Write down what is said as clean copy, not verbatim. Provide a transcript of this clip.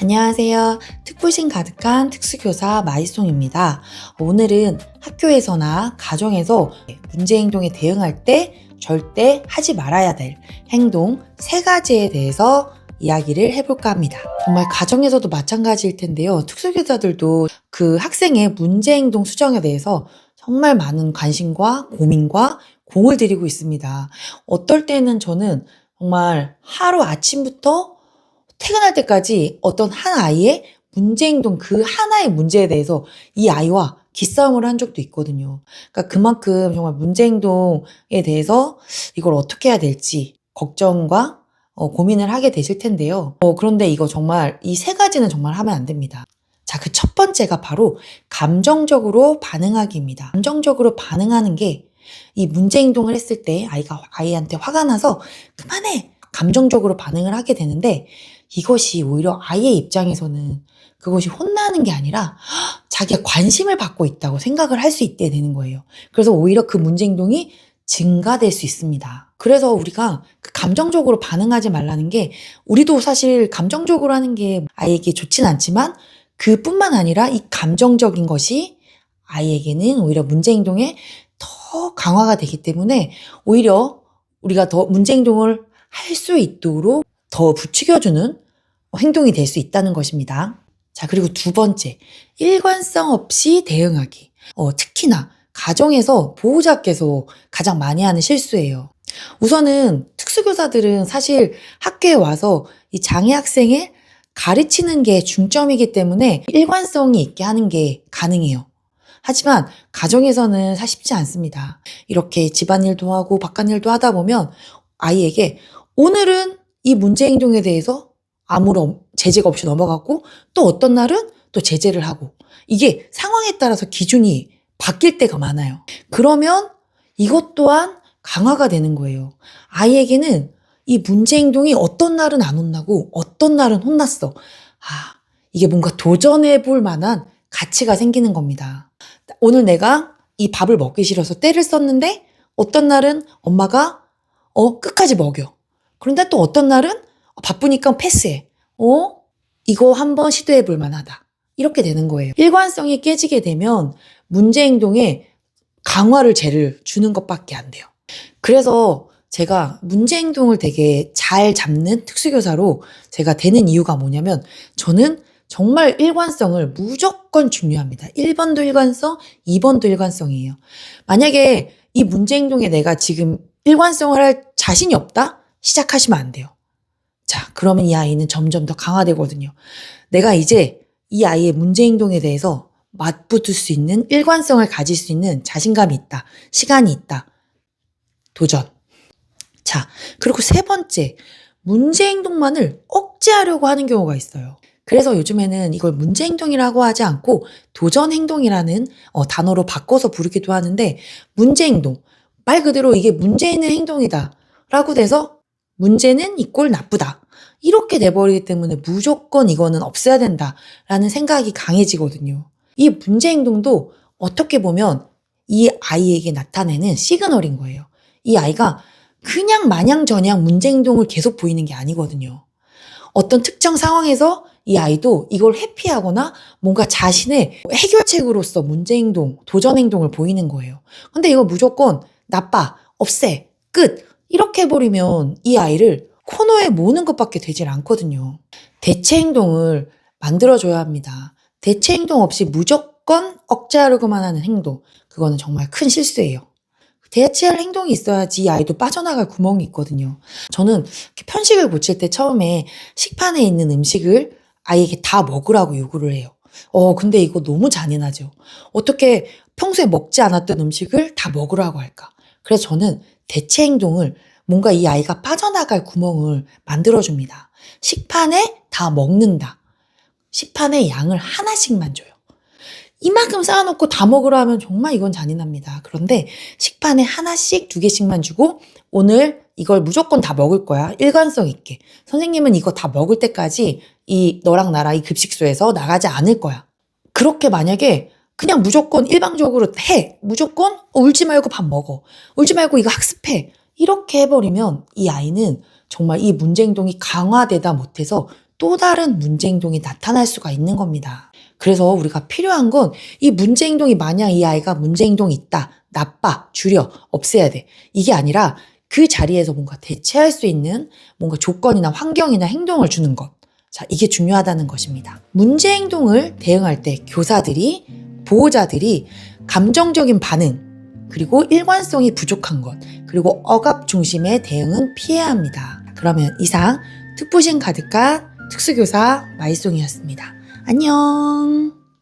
안녕하세요. 특불심 가득한 특수교사 마이송입니다. 오늘은 학교에서나 가정에서 문제행동에 대응할 때 절대 하지 말아야 될 행동 3가지에 대해서 이야기를 해볼까 합니다. 정말 가정에서도 마찬가지일 텐데요. 특수교사들도 그 학생의 문제행동 수정에 대해서 정말 많은 관심과 고민과 공을 들이고 있습니다. 어떨 때는 저는 정말 하루 아침부터 퇴근할 때까지 어떤 한 아이의 문제행동 그 하나의 문제에 대해서 이 아이와 기싸움을 한 적도 있거든요. 그러니까 그만큼 정말 문제행동에 대해서 이걸 어떻게 해야 될지 걱정과 고민을 하게 되실 텐데요. 그런데 이거 정말 이 3가지는 정말 하면 안 됩니다. 자, 그 첫 번째가 바로 감정적으로 반응하기입니다. 감정적으로 반응하는 게 이 문제행동을 했을 때 아이한테 화가 나서 그만해! 감정적으로 반응을 하게 되는데 이것이 오히려 아이의 입장에서는 그것이 혼나는 게 아니라 자기가 관심을 받고 있다고 생각을 할 수 있게 되는 거예요. 그래서 오히려 그 문제 행동이 증가될 수 있습니다. 그래서 우리가 그 감정적으로 반응하지 말라는 게 우리도 사실 감정적으로 하는 게 아이에게 좋진 않지만 그뿐만 아니라 이 감정적인 것이 아이에게는 오히려 문제 행동에 더 강화가 되기 때문에 오히려 우리가 더 문제 행동을 할 수 있도록 더 부추겨주는 행동이 될 수 있다는 것입니다. 자, 그리고 2번째, 일관성 없이 대응하기. 특히나 가정에서 보호자께서 가장 많이 하는 실수예요. 우선은 특수교사들은 사실 학교에 와서 이 장애 학생을 가르치는 게 중점이기 때문에 일관성이 있게 하는 게 가능해요. 하지만 가정에서는 사실 쉽지 않습니다. 이렇게 집안일도 하고 바깥일도 하다 보면 아이에게 오늘은 이 문제 행동에 대해서 아무런 제재가 없이 넘어가고 또 어떤 날은 또 제재를 하고 이게 상황에 따라서 기준이 바뀔 때가 많아요. 그러면 이것 또한 강화가 되는 거예요. 아이에게는 이 문제 행동이 어떤 날은 안 혼나고 어떤 날은 혼났어. 이게 뭔가 도전해 볼 만한 가치가 생기는 겁니다. 오늘 내가 이 밥을 먹기 싫어서 떼를 썼는데 어떤 날은 엄마가 끝까지 먹여. 그런데 또 어떤 날은 바쁘니까 패스해. 이거 한번 시도해 볼 만하다. 이렇게 되는 거예요. 일관성이 깨지게 되면 문제 행동에 재를 주는 것밖에 안 돼요. 그래서 제가 문제 행동을 되게 잘 잡는 특수교사로 제가 되는 이유가 뭐냐면 저는 정말 일관성을 무조건 중요합니다. 1번도 일관성, 2번도 일관성이에요. 만약에 이 문제 행동에 내가 지금 일관성을 할 자신이 없다? 시작하시면 안 돼요. 자, 그러면 이 아이는 점점 더 강화되거든요. 내가 이제 이 아이의 문제 행동에 대해서 맞붙을 수 있는 일관성을 가질 수 있는 자신감이 있다. 시간이 있다. 도전. 자, 그리고 3번째, 문제 행동만을 억제하려고 하는 경우가 있어요. 그래서 요즘에는 이걸 문제 행동이라고 하지 않고 도전 행동이라는 단어로 바꿔서 부르기도 하는데 문제 행동, 말 그대로 이게 문제 있는 행동이다 라고 돼서 문제는 이꼴 나쁘다 이렇게 돼버리기 때문에 무조건 이거는 없애야 된다라는 생각이 강해지거든요. 이 문제 행동도 어떻게 보면 이 아이에게 나타내는 시그널인 거예요. 이 아이가 그냥 마냥저냥 문제 행동을 계속 보이는 게 아니거든요. 어떤 특정 상황에서 이 아이도 이걸 회피하거나 뭔가 자신의 해결책으로서 문제 행동, 도전 행동을 보이는 거예요. 근데 이거 무조건 나빠, 없애, 끝 이렇게 해버리면 이 아이를 코너에 모으는 것밖에 되질 않거든요. 대체 행동을 만들어줘야 합니다. 대체 행동 없이 무조건 억제하려고만 하는 행동, 그거는 정말 큰 실수예요. 대체할 행동이 있어야지 이 아이도 빠져나갈 구멍이 있거든요. 저는 편식을 고칠 때 처음에 식판에 있는 음식을 아이에게 다 먹으라고 요구를 해요. 근데 이거 너무 잔인하죠. 어떻게 평소에 먹지 않았던 음식을 다 먹으라고 할까? 그래서 저는 대체 행동을 뭔가 이 아이가 빠져나갈 구멍을 만들어줍니다. 식판에 다 먹는다. 식판에 양을 하나씩만 줘요. 이만큼 쌓아놓고 다 먹으라 하면 정말 이건 잔인합니다. 그런데 식판에 하나씩 2개씩만 주고 오늘 이걸 무조건 다 먹을 거야. 일관성 있게. 선생님은 이거 다 먹을 때까지 너랑 나랑 이 급식소에서 나가지 않을 거야. 그렇게 만약에 그냥 무조건 일방적으로 해. 무조건 울지 말고 밥 먹어. 울지 말고 이거 학습해. 이렇게 해버리면 이 아이는 정말 이 문제 행동이 강화되다 못해서 또 다른 문제 행동이 나타날 수가 있는 겁니다. 그래서 우리가 필요한 건 이 문제 행동이 만약 이 아이가 문제 행동이 있다, 나빠, 줄여, 없애야 돼. 이게 아니라 그 자리에서 뭔가 대체할 수 있는 뭔가 조건이나 환경이나 행동을 주는 것. 자, 이게 중요하다는 것입니다. 문제 행동을 대응할 때 교사들이, 보호자들이 감정적인 반응, 그리고 일관성이 부족한 것, 그리고 억압 중심의 대응은 피해야 합니다. 그러면 이상 특부심 가득한 특수교사 마이송이었습니다. 안녕.